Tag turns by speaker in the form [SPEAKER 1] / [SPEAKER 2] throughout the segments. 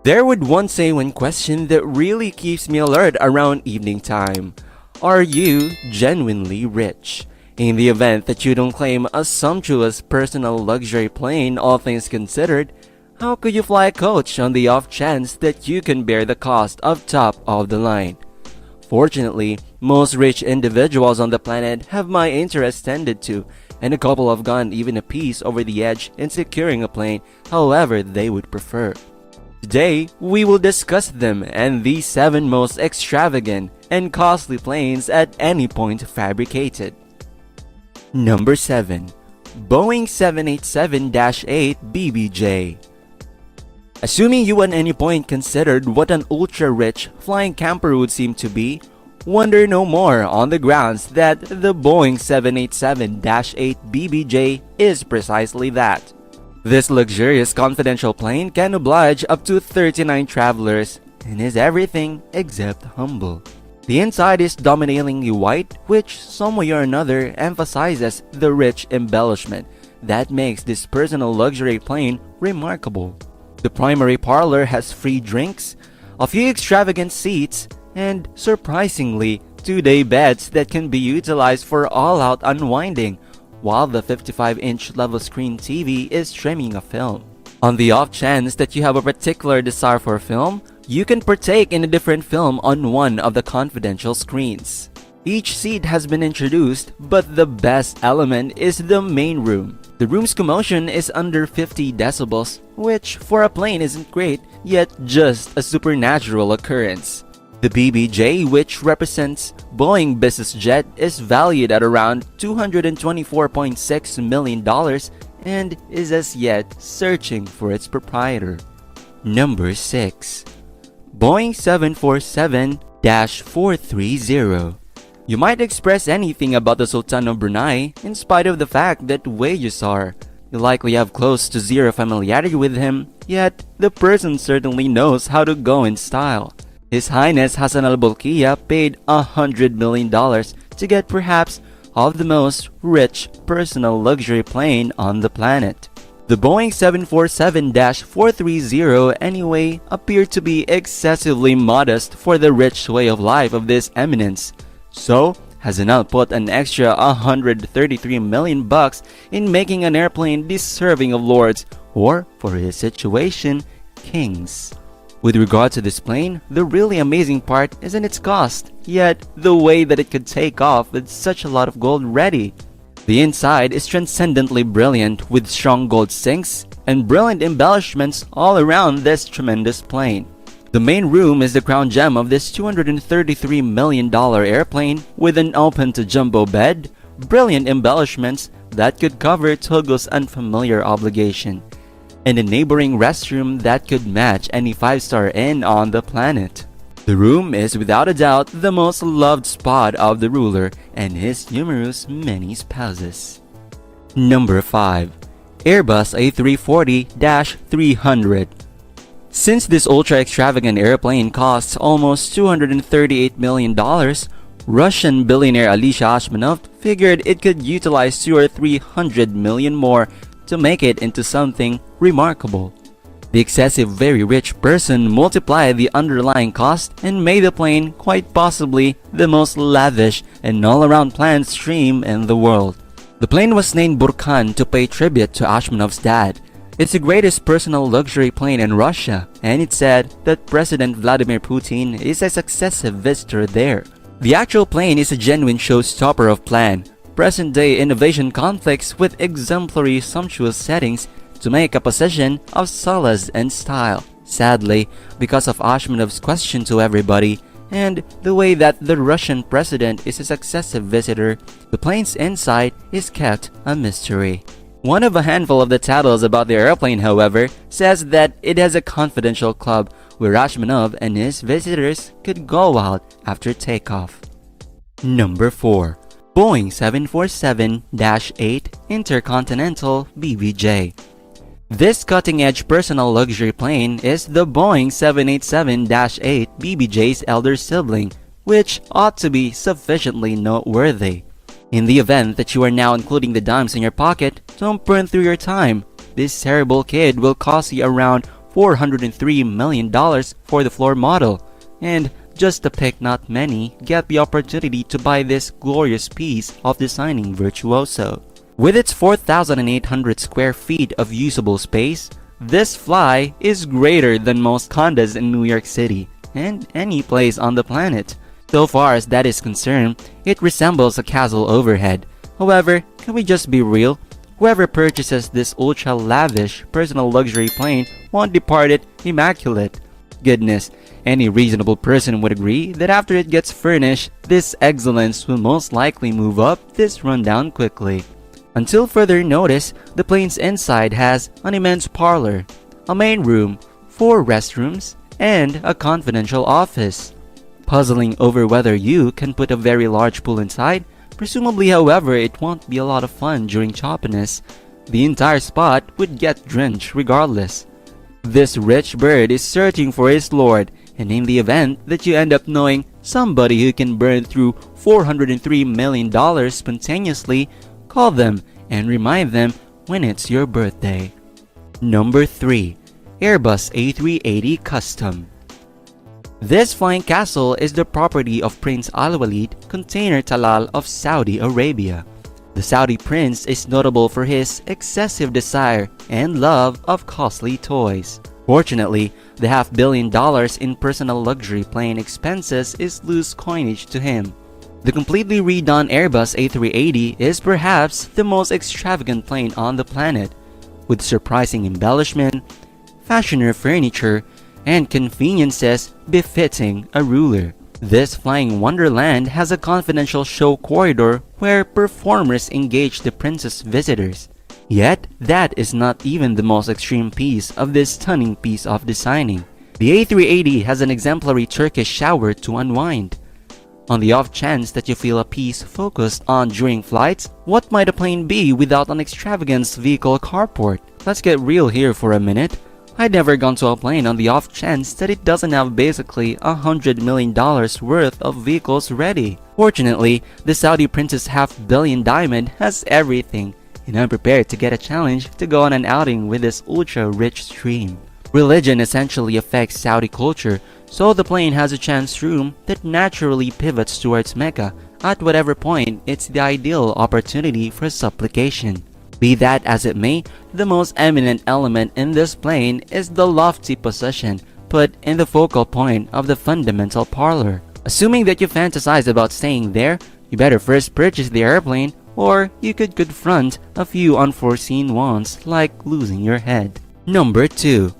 [SPEAKER 1] There would one say one question that really keeps me alert around evening time. Are you genuinely rich? In the event that you don't claim a sumptuous personal luxury plane, all things considered, how could you fly a coach on the off chance that you can bear the cost of top of the line? Fortunately, most rich individuals on the planet have my interest tended to, and a couple have gone even a piece over the edge in securing a plane however they would prefer. Today, we will discuss them and the 7 most extravagant and costly planes at any point fabricated. Number 7. Boeing 787-8 BBJ. Assuming you at any point considered what an ultra-rich flying camper would seem to be, wonder no more on the grounds that the Boeing 787-8 BBJ is precisely that. This luxurious confidential plane can oblige up to 39 travelers and is everything except humble. The inside is dominatingly white, which some way or another emphasizes the rich embellishment that makes this personal luxury plane remarkable. The primary parlor has free drinks, a few extravagant seats, and surprisingly, 2-day beds that can be utilized for all-out unwinding, while the 55-inch level screen TV is streaming a film. On the off chance that you have a particular desire for a film, you can partake in a different film on one of the confidential screens. Each seat has been introduced, but the best element is the main room. The room's commotion is under 50 decibels, which for a plane isn't great, yet just a supernatural occurrence. The BBJ, which represents Boeing business jet, is valued at around $224.6 million and is as yet searching for its proprietor. Number 6. Boeing 747-430. You might express anything about the Sultan of Brunei in spite of the fact that Wayusar. You likely have close to zero familiarity with him, yet the person certainly knows how to go in style. His Highness Hassan al-Bolkiah paid $100 million to get perhaps of the most rich personal luxury plane on the planet. The Boeing 747-430 anyway appeared to be excessively modest for the rich way of life of this eminence. So, Hassan put an extra $133 million in making an airplane deserving of lords, or for his situation, kings. With regard to this plane, the really amazing part isn't its cost, yet the way that it could take off with such a lot of gold ready. The inside is transcendently brilliant with strong gold sinks and brilliant embellishments all around this tremendous plane. The main room is the crown gem of this $233 million airplane with an open-to-jumbo bed, brilliant embellishments that could cover Togo's unfamiliar obligation, and a neighboring restroom that could match any 5-star inn on the planet. The room is without a doubt the most loved spot of the ruler and his numerous many spouses. Number 5. Airbus A380-300. Since this ultra-extravagant airplane costs almost $238 million, Russian billionaire Alisha Ashmanov figured it could utilize $200 or $300 million more to make it into something remarkable. The excessive very rich person multiplied the underlying cost and made the plane quite possibly the most lavish and all-around planned stream in the world. The plane was named Burkan to pay tribute to Ashmanov's dad. It's the greatest personal luxury plane in Russia, and it's said that President Vladimir Putin is a successive visitor there. The actual plane is a genuine showstopper of plan. Present-day innovation conflicts with exemplary sumptuous settings to make a possession of solace and style. Sadly, because of Ashmanov's question to everybody and the way that the Russian president is a successive visitor, the plane's inside is kept a mystery. One of a handful of the titles about the airplane, however, says that it has a confidential club where Ashmanov and his visitors could go out after takeoff. Number 4. Boeing 747-8 Intercontinental BBJ. This cutting-edge personal luxury plane is the Boeing 787-8 BBJ's elder sibling, which ought to be sufficiently noteworthy. In the event that you are now including the dimes in your pocket, don't burn through your time. This terrible kid will cost you around $403 million for the floor model. And just to pick not many, get the opportunity to buy this glorious piece of designing virtuoso. With its 4,800 square feet of usable space, this fly is greater than most condos in New York City and any place on the planet. So far as that is concerned, it resembles a castle overhead. However, can we just be real? Whoever purchases this ultra-lavish personal luxury plane won't depart it immaculate. Goodness, any reasonable person would agree that after it gets furnished, this excellence will most likely move up this rundown quickly. Until further notice, the plane's inside has an immense parlor, a main room, 4 restrooms, and a confidential office. Puzzling over whether you can put a very large pool inside, presumably however it won't be a lot of fun during choppiness. The entire spot would get drenched regardless. This rich bird is searching for his lord, and in the event that you end up knowing somebody who can burn through $403 million spontaneously, call them and remind them when it's your birthday. Number 3. Airbus A380 Custom. This flying castle is the property of Prince Alwaleed, container Talal of Saudi Arabia. The Saudi prince is notable for his excessive desire and love of costly toys. Fortunately, the $500 million in personal luxury plane expenses is loose coinage to him. The completely redone Airbus A380 is perhaps the most extravagant plane on the planet, with surprising embellishment, fashioner furniture, and conveniences befitting a ruler. This flying wonderland has a confidential show corridor where performers engage the prince's visitors. Yet, that is not even the most extreme piece of this stunning piece of designing. The A380 has an exemplary Turkish shower to unwind. On the off chance that you feel a piece focused on during flights, what might a plane be without an extravagant vehicle carport? Let's get real here for a minute. I'd never gone to a plane on the off chance that it doesn't have basically $100 million worth of vehicles ready. Fortunately, the Saudi prince's $500 million diamond has everything, and I'm prepared to get a challenge to go on an outing with this ultra-rich stream. Religion essentially affects Saudi culture, so the plane has a chance room that naturally pivots towards Mecca. At whatever point, it's the ideal opportunity for supplication. Be that as it may, the most eminent element in this plane is the lofty position put in the focal point of the fundamental parlor. Assuming that you fantasize about staying there, you better first purchase the airplane, or you could confront a few unforeseen wants like losing your head. Number 2.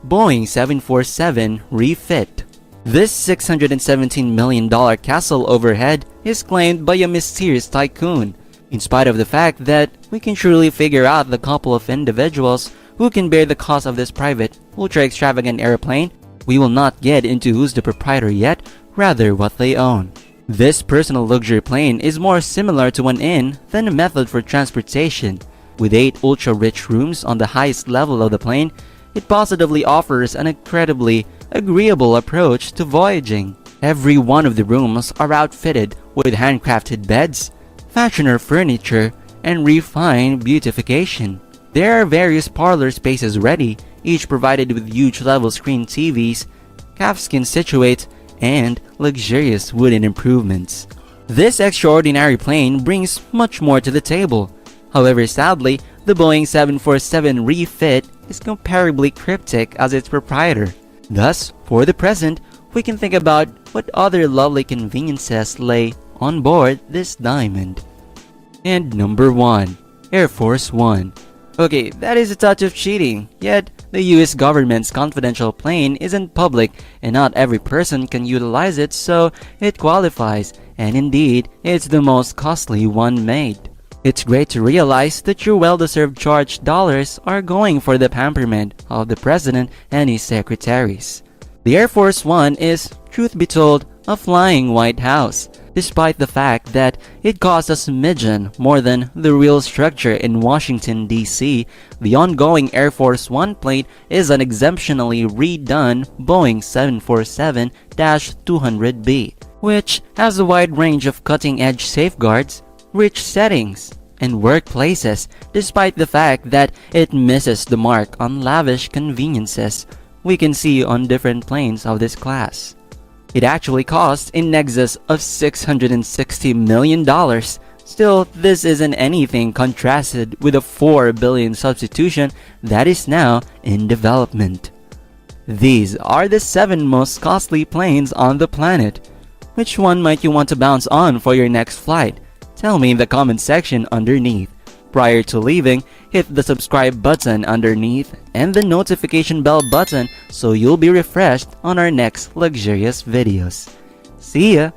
[SPEAKER 1] Boeing 747 REFIT. This $617 million castle overhead is claimed by a mysterious tycoon. In spite of the fact that we can surely figure out the couple of individuals who can bear the cost of this private, ultra-extravagant airplane, we will not get into who's the proprietor yet, rather what they own. This personal luxury plane is more similar to an inn than a method for transportation. With 8 ultra-rich rooms on the highest level of the plane, it positively offers an incredibly agreeable approach to voyaging. Every one of the rooms are outfitted with handcrafted beds, fashioner furniture, and refined beautification. There are various parlor spaces ready, each provided with huge level screen TVs, calfskin situates, and luxurious wooden improvements. This extraordinary plane brings much more to the table. However, sadly, the Boeing 747 REFIT is comparably cryptic as its proprietor. Thus, for the present, we can think about what other lovely conveniences lay on board this diamond. And number 1. Air Force One. Okay, that is a touch of cheating, yet the US government's confidential plane isn't public and not every person can utilize it, so it qualifies, and indeed, it's the most costly one made. It's great to realize that your well-deserved charged dollars are going for the pamperment of the president and his secretaries. The Air Force One is, truth be told, a flying White House, despite the fact that it costs a smidgen more than the real structure in Washington, D.C. The ongoing Air Force One plane is an exceptionally redone Boeing 747-200B, which has a wide range of cutting-edge safeguards, rich settings, and workplaces, despite the fact that it misses the mark on lavish conveniences. we can see on different planes of this class. It actually costs in excess of $660 million. Still, this isn't anything contrasted with the $4 billion substitution that is now in development. These are the 7 most costly planes on the planet. Which one might you want to bounce on for your next flight? Tell me in the comment section underneath. Prior to leaving, hit the subscribe button underneath and the notification bell button so you'll be refreshed on our next luxurious videos. See ya!